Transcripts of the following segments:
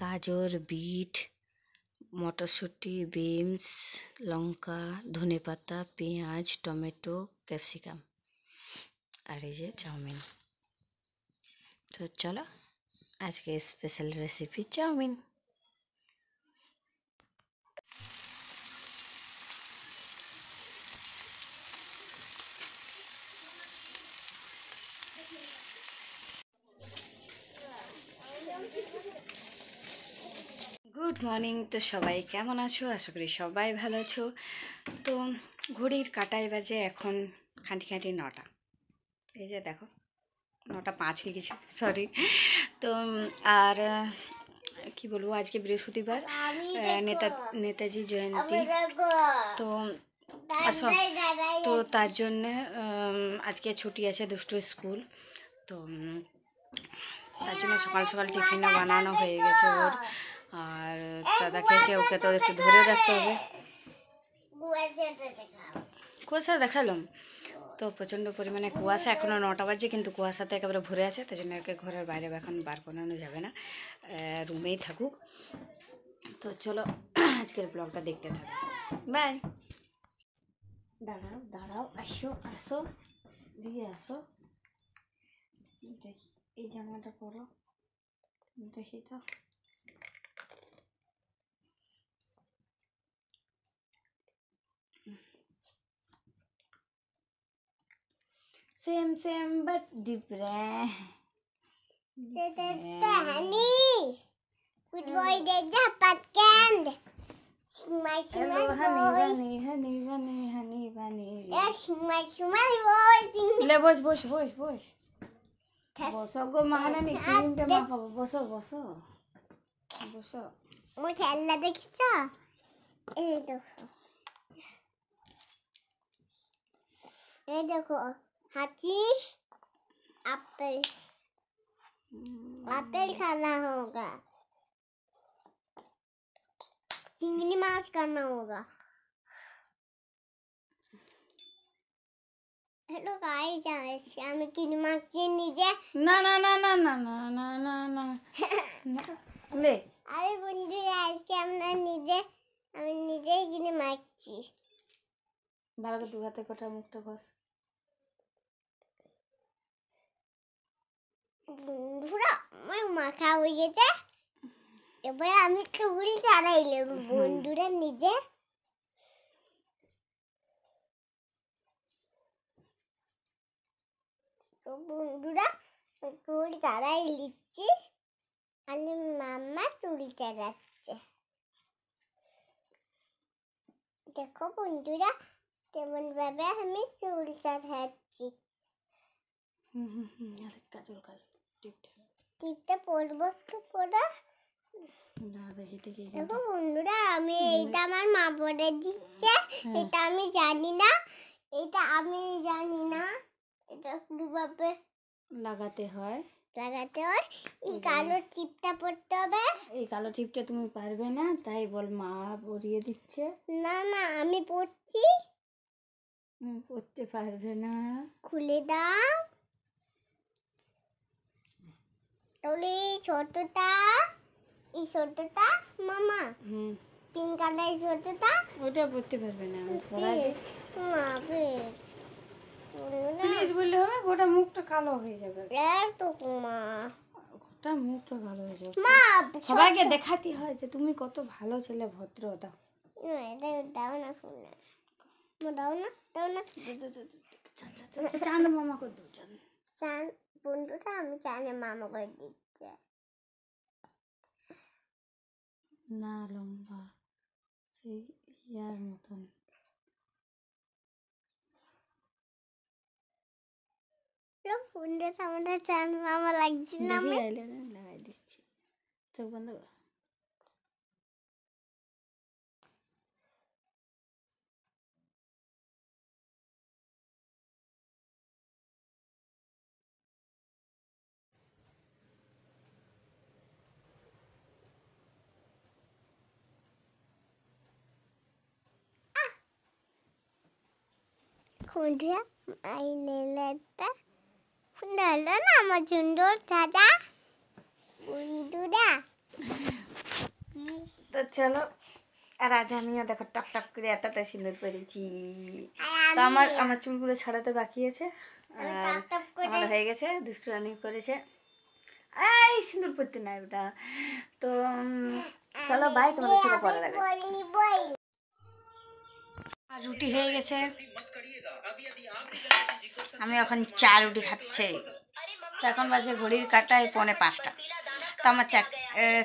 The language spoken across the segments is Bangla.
গাজর, বিট, মটরশুঁটি, বিনস, লঙ্কা, ধনেপাতা, পেঁয়াজ, টমেটো, ক্যাপসিকাম আর এই যে চাউমিন। তো চলো আজকে special recipe chow mein. Good morning. তো সবাই কেমন আছো? আশা করি সবাই ভালো আছো। তো ঘড়ির কাঁটায় বাজে এখন খাঁটি 9টা। এই যে দেখো 9:05 হয়ে গেছে, সরি। তো আর কি বলবো, আজকে বৃহস্পতিবার, নেতাজি জয়ন্তী। তো তো তার জন্যে আজকে ছুটি আছে দুষ্টু স্কুল। তো তার জন্য সকাল সকাল টিফিনও বানানো হয়ে গেছে ওর। আর চাঁদা খেয়েছে, ওকে তো একটু ধরে রাখতে হবে। কুয়াশা দেখালাম তো, প্রচণ্ড পরিমাণে কুয়াশা। এখনও 9টা বাজে, কিন্তু কুয়াশাতে একেবারে ভরে আছে। তাই জন্য ওকে ঘরের বাইরে এখন বার করানো যাবে না, রুমেই থাকুক। তো চলো আজকের ব্লগটা দেখতে থাকো। বাই। দাঁড়াও, আসো দিয়ে আসো। এই জামাটা পরো, দেখি তো। Same but different. Good boy, they dapat kan? Smile, Hello, smile, honey boy. bunny. Yeah, smile, smile, boy. লে বস। বসো গো মাহারানি, ক্রিমটা মাখাবো। বসো। আমার খেলনা দেখিস? এই দেখো हाथी एप्पल खाना होगा, चिंगनी माछ खाना होगा। हेलो गाइस, আমি চিংড়ি মাছ নিজে না লে। আরে বন্ধুরা, আজকে আমি নিজেই চিংড়ি মাছছি। ভালো করে 2 হাতে কটা মুখটা ঘষ। বন্ধুরা আমার মাথা হয়ে গেছে, এবার আমি চুল ছাড়াইলাম বন্ধুরা নিজে। তো বন্ধুরা চুল ছাড়াই লিখছি, আর মাম্মা চুল ছাড়াচ্ছে। দেখো বন্ধুরা কেমন ভাবে আমি চুল ছাড়াচ্ছি। কাজল টিপটা পরবো তো পরা। দেখো বন্ধুরা, আমি এইটা আমার মা পরে দিচ্ছে, এটা আমি জানি না। এটা কিভাবে লাগাতে হয়। এই কালো টিপটা পরতে হবে। এই কালো টিপটা তুমি পারবে না, তাই বল মা পরিয়ে দিচ্ছে। না আমি পরছি। পরতে পারবে না, খুলে দাও। তাহলে এই ছোটটা মামা, পিঙ্ক কালার ছোটটা, ওটা পরতে পারবে না। প্লিজ বললে হবে, গোটা মুখটা কালো হয়ে যাবে। গোটা মুখটা কালো হয়ে যাবে। সবাইকে দেখাতে হয় যে তুমি কত ভালো ছেলে, ভদ্র। দাও চান মামা করে দু চান বন্ধুটা, আমি চানে মামা করে দিচ্ছে না, লম্বা সেই ইয়ার মতন। বন্ধুটা আমাদের চান মামা লাগছে না। আমি লাগাই দিচ্ছি, চোখ বন্ধ কর। বন্ধুরা আইনেলাটা সুন্দর হলো না আমার সুন্দর দাদা? বন্ধুরা চলো, আর আজ আমিও দেখো টক টক করে এতটা সুন্দর করেছি। আর তো আমার চুলগুলো ছাড়াতে বাকি আছে, আর টপ করে আমার হয়ে গেছে। দুষ্টু রানি করেছে, এই সিঁদুর পরতে নাই ওটা। তো চলো বাই, তোমাদের সাথে পরে দেখা। বলি আর রুটি হয়ে গেছে, আমি এখন চা রুটি খাচ্ছি। তো এখন বাজে ঘড়ির কাঁটায় 4:45। তো আমার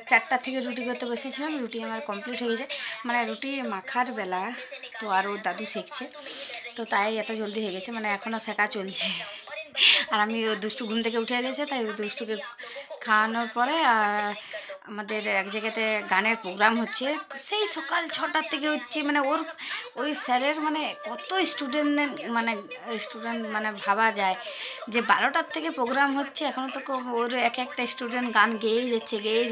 4টা থেকে রুটি করতে বসেছিলাম, রুটি আমার কমপ্লিট হয়ে গেছে, মানে রুটি মাখার বেলা। তো আর ওর দাদু শেখছে, তো তাই এত জলদি হয়ে গেছে, মানে এখনও শেখা চলছে। আর আমি ওই দুষ্টু ঘুম থেকে উঠে গেছে, তাই ওই দুষ্টুকে খাওয়ানোর পরে আমাদের এক জায়গাতে গানের প্রোগ্রাম হচ্ছে, সেই সকাল 6টার থেকে হচ্ছে। মানে ওই স্যারের মানে কত স্টুডেন্ট মানে ভাবা যায় যে 12টার থেকে প্রোগ্রাম হচ্ছে, এখনও তো ওর এক একটা স্টুডেন্ট গান গেয়েই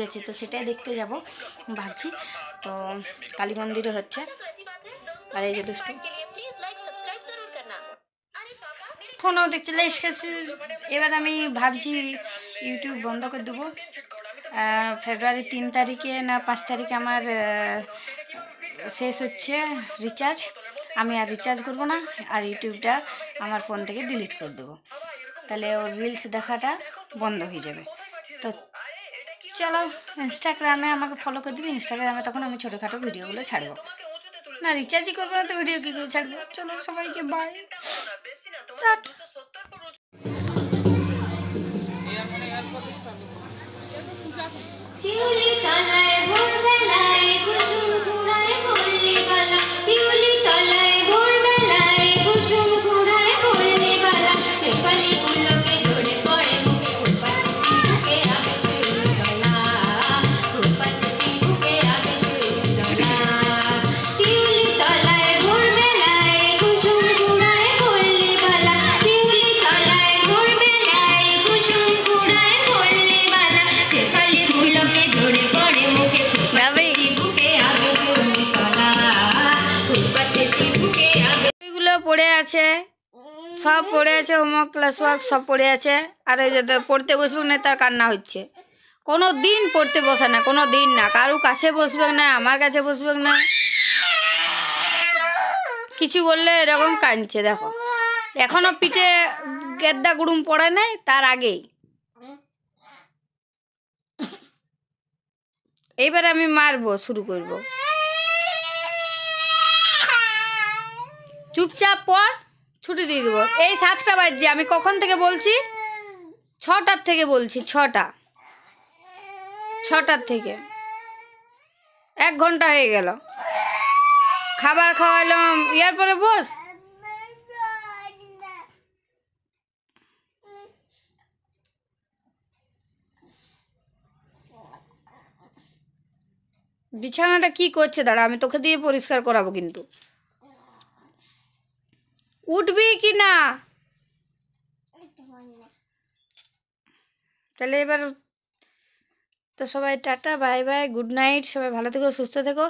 যাচ্ছে। তো সেটাই দেখতে যাব ভাবছি। তো কালী মন্দিরে হচ্ছে, আর এই যে দুষ্টু ফোনও দেখছে। এবার আমি ভাবছি ইউটিউব বন্ধ করে দেবো। ফেব্রুয়ারি 3 তারিখে না 5 তারিখে আমার শেষ হচ্ছে রিচার্জ। আমি আর রিচার্জ করবো না, আর ইউটিউবটা আমার ফোন থেকে ডিলিট করে দেবো। তাহলে ওর রিলস দেখাটা বন্ধ হয়ে যাবে। তো চলো, ইনস্টাগ্রামে আমাকে ফলো করে দিবি। ইনস্টাগ্রামে তখন আমি ছোটোখাটো ভিডিওগুলো ছাড়বো। না রিচার্জই করবো না, তো ভিডিও কী করে ছাড়বো। চলো সবাইকে বাই। শিউলি তলায় ভোরবেলায় কুসুম কুড়ায় পড়লি বালা, শিউলি তলায় ভোরবেলায় কুসুম কুড়ায় পড়লি বালা, শেফালি ফুলকে ঝরে পড়ে মুখে, ফুলপাতে চিবুকে আবে শিউলিতলা, ফুলপাতে চিবুকে আবে শিউলিতলা। শিউলি তলায় ভোরবেলায় কুসুম কুড়ায় পড়লি বালা, শিউলি তলায় ভোরবেলায় কুসুম কুড়ায় পড়লি বালা, শেফালি ফুলকে ঝরে পড়ে মুখে, ফুলপাতে চিবুকে আবে শিউলিতলা, ফুলপাতে চিবুকে আবে। এগুলো পড়ে আছে, সব পড়ে আছে, হোমওয়ার্ক ক্লাস ওয়ার্ক সব পড়ে আছে। আর এই যে পড়তে বসবে না, তার কান্না হচ্ছে। কোনো দিন পড়তে বসে না, কোনো দিন না, কারো কাছে বসবে না, আমার কাছে বসবে না। কিছু বললে এরকম কাঁদছে, দেখো এখনো পিঠে গেদ্দা গুড়ুম পড়ে নাই, তার আগেই। এইবার আমি মারবো, শুরু করব। চুপচাপ পর, ছুটি দিয়ে দেবো। এই 7টা বাজছে, আমি কখন থেকে বলছি? 6টার থেকে বলছি, 6টার থেকে 1 ঘন্টা হয়ে গেল। খাবার খাওয়াইলাম, ইয়ার পরে বস। বিছানাটা কি করছে, দাঁড়া আমি তোকে দিয়ে পরিষ্কার করাবো। কিন্তু উঠবি কি না? তাহলে এবার তো সবাই tata, bye bye, good night. সবাই ভালো থেকো, সুস্থ থেকো,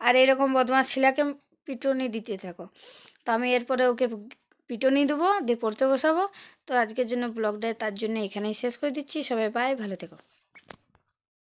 আর এরকম বদমাস ছেলেকে পিটুনি দিতে থাকো। তো আমি এরপরে ওকে পিটুনি দেবো, দিয়ে পড়তে বসাবো। তো আজকের জন্য ব্লগটা তার জন্য এখানেই শেষ করে দিচ্ছি। সবাই বাই, ভালো থেকো।